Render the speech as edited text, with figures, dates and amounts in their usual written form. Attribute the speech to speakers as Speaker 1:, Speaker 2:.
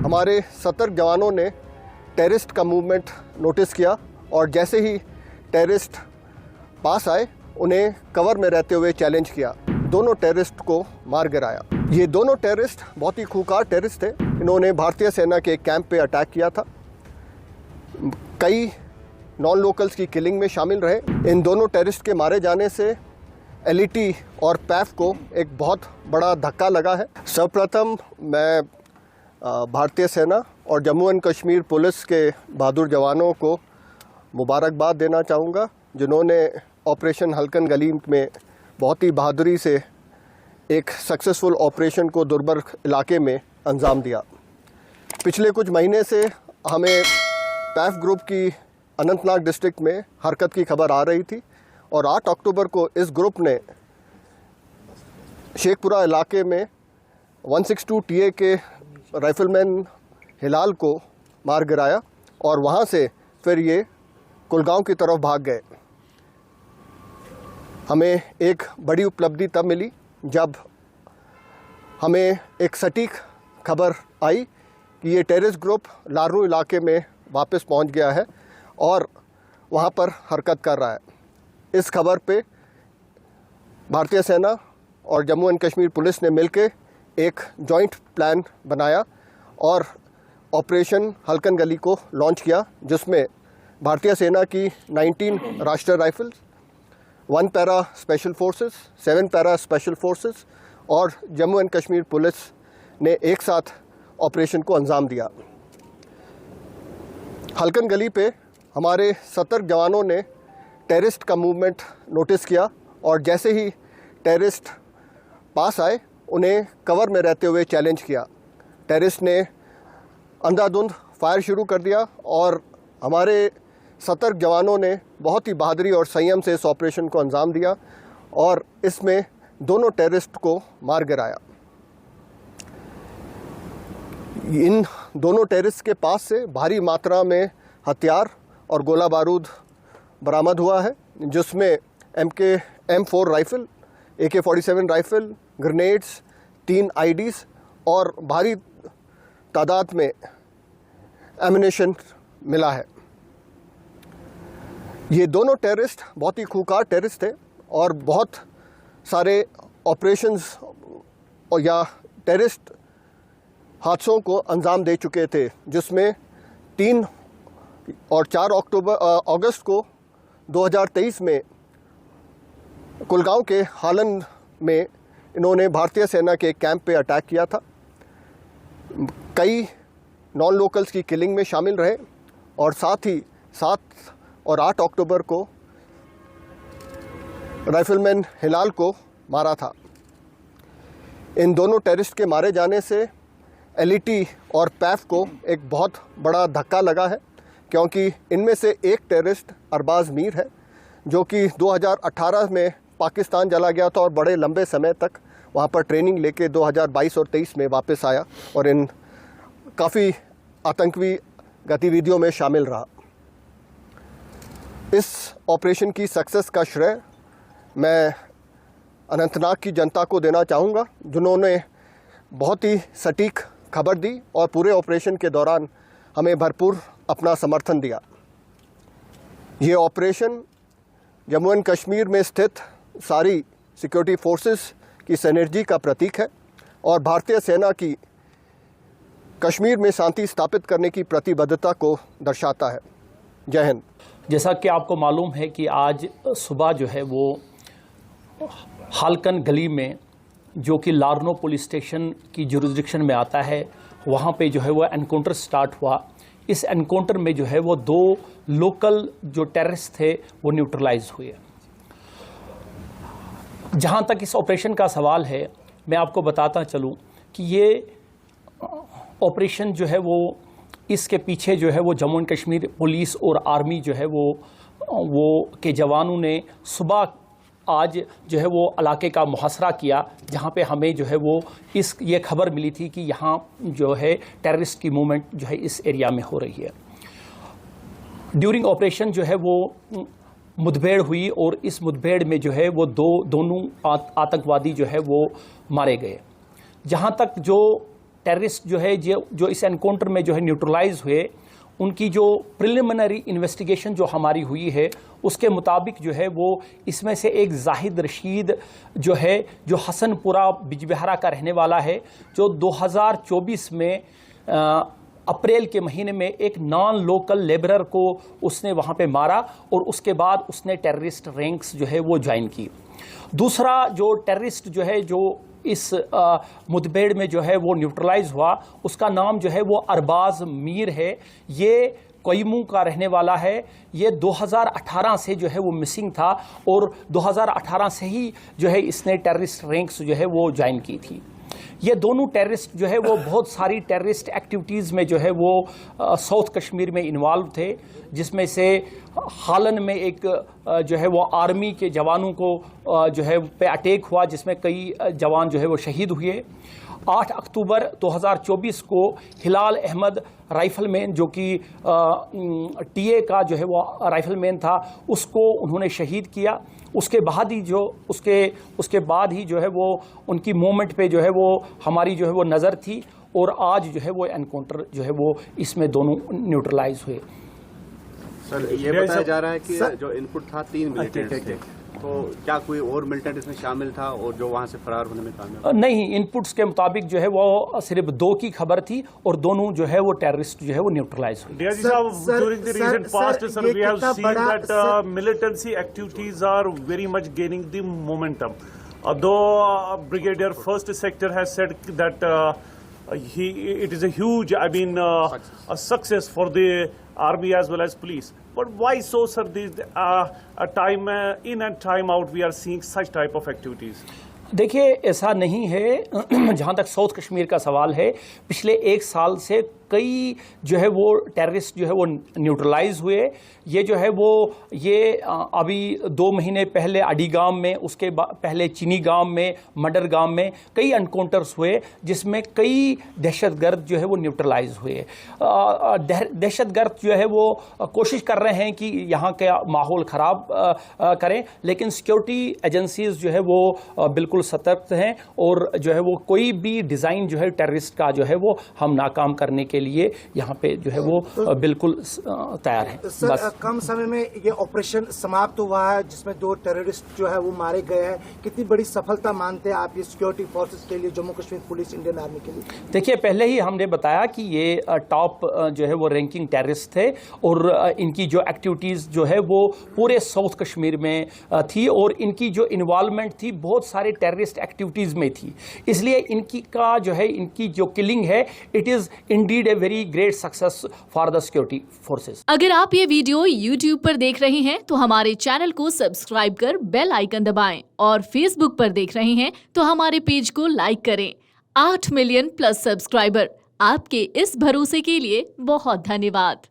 Speaker 1: हमारे सतर्क जवानों ने टेररिस्ट का मूवमेंट नोटिस किया और जैसे ही टेररिस्ट पास आए उन्हें कवर में रहते हुए चैलेंज किया। दोनों टेररिस्ट को मार गिराया। ये दोनों टेररिस्ट बहुत ही खूंखार टेररिस्ट थे। इन्होंने भारतीय सेना के कैंप पे अटैक किया था। कई नॉन लोकल्स की किलिंग में शामिल रहे। इन दोनों टेररिस्ट के मारे जाने से एलईटी और पैफ को एक बहुत बड़ा धक्का लगा है। सर्वप्रथम मैं भारतीय सेना और जम्मू एंड कश्मीर पुलिस के बहादुर जवानों को मुबारकबाद देना चाहूँगा, जिन्होंने ऑपरेशन हल्कन गली में बहुत ही बहादुरी से एक सक्सेसफुल ऑपरेशन को दुर्बर इलाके में अंजाम दिया। पिछले कुछ महीने से हमें पैफ ग्रुप की अनंतनाग डिस्ट्रिक्ट में हरकत की खबर आ रही थी और 8 अक्टूबर को इस ग्रुप ने शेखपुरा इलाके में 162 TA के राइफलमैन हिलाल को मार गिराया और वहाँ से फिर ये कुलगांव की तरफ भाग गए। हमें एक बड़ी उपलब्धि तब मिली जब हमें एक सटीक खबर आई कि ये टेररिस्ट ग्रुप लारू इलाके में वापस पहुंच गया है और वहां पर हरकत कर रहा है। इस खबर पे भारतीय सेना और जम्मू एंड कश्मीर पुलिस ने मिलकर एक जॉइंट प्लान बनाया और ऑपरेशन हल्कन गली को लॉन्च किया, जिसमें भारतीय सेना की 19 राष्ट्रीय rifles, 1 para special forces, 7 para special forces और जम्मू एंड कश्मीर पुलिस ने एक साथ ऑपरेशन को अंजाम दिया। हल्कन गली पे हमारे सतर्क जवानों ने टेररिस्ट का मूवमेंट नोटिस किया और जैसे ही टेररिस्ट पास आए उन्हें कवर में रहते हुए चैलेंज किया। टेररिस्ट ने अंधाधुंध फायर शुरू कर दिया और हमारे सतर्क जवानों ने बहुत ही बहादुरी और संयम से इस ऑपरेशन को अंजाम दिया और इसमें दोनों टेररिस्ट को मार गिराया। इन दोनों टेररिस्ट के पास से भारी मात्रा में हथियार और गोला बारूद बरामद हुआ है, जिसमें M4 rifle, AK-47 rifle, grenades, 3 IDs और भारी तादाद में एमिनेशन मिला है। ये दोनों टेररिस्ट बहुत ही खूंखार टेररिस्ट थे और बहुत सारे ऑपरेशंस और या टेररिस्ट हादसों को अंजाम दे चुके थे, जिसमें 3 और 4 अगस्त को 2023 में कुलगांव के हालन में इन्होंने भारतीय सेना के कैंप पे अटैक किया था। कई नॉन लोकल्स की किलिंग में शामिल रहे और साथ ही 7 और 8 अक्टूबर को राइफलमैन हिलाल को मारा था। इन दोनों टेररिस्ट के मारे जाने से एलईटी और पैफ को एक बहुत बड़ा धक्का लगा है, क्योंकि इनमें से एक टेररिस्ट अरबाज मीर है, जो कि 2018 में पाकिस्तान चला गया था और बड़े लंबे समय तक वहाँ पर ट्रेनिंग लेके 2022 और 23 में वापस आया और इन काफ़ी आतंकी गतिविधियों में शामिल रहा। इस ऑपरेशन की सक्सेस का श्रेय मैं अनंतनाग की जनता को देना चाहूँगा, जिन्होंने बहुत ही सटीक खबर दी और पूरे ऑपरेशन के दौरान हमें भरपूर अपना समर्थन दिया। ये ऑपरेशन जम्मू एंड कश्मीर में स्थित सारी सिक्योरिटी फोर्सेस की सिनर्जी का प्रतीक है और भारतीय सेना की कश्मीर में शांति स्थापित करने की प्रतिबद्धता को दर्शाता है। जय हिंद।
Speaker 2: जैसा कि आपको मालूम है कि आज सुबह जो है वो हालकन गली में, जो कि लारनो पुलिस स्टेशन की जुरिस्डिक्शन में आता है, वहाँ पे जो है वो एनकाउंटर स्टार्ट हुआ। इस एनकाउंटर में जो है वो 2 लोकल जो टेररिस्ट थे वो न्यूट्रलाइज हुए। जहाँ तक इस ऑपरेशन का सवाल है, मैं आपको बताता चलूँ कि ये ऑपरेशन जो है वो इसके पीछे जो है वो जम्मू एंड कश्मीर पुलिस और आर्मी जो है वो के जवानों ने सुबह आज जो है वो इलाके का मुहासरा किया, जहाँ पे हमें जो है वो ये खबर मिली थी कि यहाँ जो है टेररिस्ट की मूवमेंट जो है इस एरिया में हो रही है। ड्यूरिंग ऑपरेशन जो है वो मुठभेड़ हुई और इस मुठभेड़ में जो है वो दोनों आतंकवादी जो है वो मारे गए। जहाँ तक जो टेररिस्ट जो है जो इस एनकाउंटर में जो है न्यूट्रलाइज हुए, उनकी जो प्रिलिमिनरी इन्वेस्टिगेशन जो हमारी हुई है उसके मुताबिक जो है वो इसमें से एक जाहिद रशीद जो है, जो हसनपुरा बिजबिहारा का रहने वाला है, जो 2024 में अप्रैल के महीने में एक नॉन लोकल लेबरर को उसने वहाँ पे मारा और उसके बाद उसने टेररिस्ट रैंक्स जो है वो ज्वाइन की। दूसरा जो टेररिस्ट जो है जो इस मुठभेड़ में जो है वो न्यूट्रलाइज हुआ, उसका नाम जो है वो अरबाज मीर है। ये कोयमू का रहने वाला है। ये 2018 से जो है वो मिसिंग था और 2018 से ही जो है इसने टेररिस्ट रैंक्स जो है वो ज्वाइन की थी। ये दोनों टेररिस्ट जो है वो बहुत सारी टेररिस्ट एक्टिविटीज़ में जो है वो साउथ कश्मीर में इन्वॉल्व थे, जिसमें से हालन में एक जो है वो आर्मी के जवानों को जो है पे अटैक हुआ, जिसमें कई जवान जो है वो शहीद हुए। 8 अक्टूबर 2024 को हिलाल अहमद राइफलमैन, जो कि टीए का जो है वो राइफलमैन था, उसको उन्होंने शहीद किया। उसके बाद ही जो है वो उनकी मूवमेंट पे जो है वो हमारी जो है वो नज़र थी और आज जो है वो एनकाउंटर जो है वो इसमें दोनों न्यूट्रलाइज हुए।
Speaker 3: सर, ये बताया जा रहा है कि जो इनपुट था 3 मिलिटेंट्स थे, तो क्या कोई और मिलिटेंट इसमें शामिल था और जो वहां से फरार होने में कामयाब?
Speaker 2: नहीं, इनपुट्स के मुताबिक जो है वो सिर्फ 2 की खबर थी और दोनों जो है वो टेररिस्ट जो है वो न्यूट्रलाइज हुए।
Speaker 4: DIG साहब, during the recent past, sir, we have seen that militancy activities are very much gaining the momentum. Though Brigadier First Sector has said that it is a huge, a success for the army as well as police. But why so, sir? This time in and time out, we are seeing such type of activities.
Speaker 2: देखिए, ऐसा नहीं है। जहाँ तक south Kashmir का सवाल है, पिछले 1 साल से कई जो है वो टेररिस्ट जो है वो न्यूट्रलाइज हुए। ये जो है वो अभी 2 महीने पहले अडी गांव में, उसके पहले चीनी गांव में, मडर गांव में कई एनकाउंटर्स हुए, जिसमें कई दहशतगर्द जो है वो न्यूट्रलाइज हुए। दहशतगर्द जो है वो कोशिश कर रहे हैं कि यहाँ का माहौल ख़राब करें, लेकिन सिक्योरिटी एजेंसीज जो है वो बिल्कुल सतर्क हैं और जो है वो कोई भी डिज़ाइन जो है टेररिस्ट का जो है वो हम नाकाम करने के लिए यहाँ पे जो है वो बिल्कुल तैयार है।
Speaker 5: सर, कम समय में ये ऑपरेशन समाप्त हुआ है जिसमें 2 टेररिस्ट जो है वो मारे गए हैं। कितनी बड़ी सफलता मानते हैं आप ये सिक्योरिटी फोर्सेस के लिए, Jammu Kashmir police, Indian army के लिए?
Speaker 2: देखिए, पहले ही हमने बताया कि ये टॉप जो है वो रैंकिंग टेररिस्ट थे और इनकी जो एक्टिविटीज़ जो है वो पूरे साउथ कश्मीर में थी और इनकी जो इन्वॉल्वमेंट थी बहुत सारे टेररिस्ट एक्टिविटीज़ में थी। इसलिए इनकी जो किलिंग है, it is Indeed a very great success for the security forces.
Speaker 6: अगर आप ये वीडियो YouTube पर देख रहे हैं तो हमारे चैनल को सब्सक्राइब कर बेल आइकन दबाएं और Facebook पर देख रहे हैं तो हमारे पेज को लाइक करें। 8 मिलियन प्लस सब्सक्राइबर, आपके इस भरोसे के लिए बहुत धन्यवाद।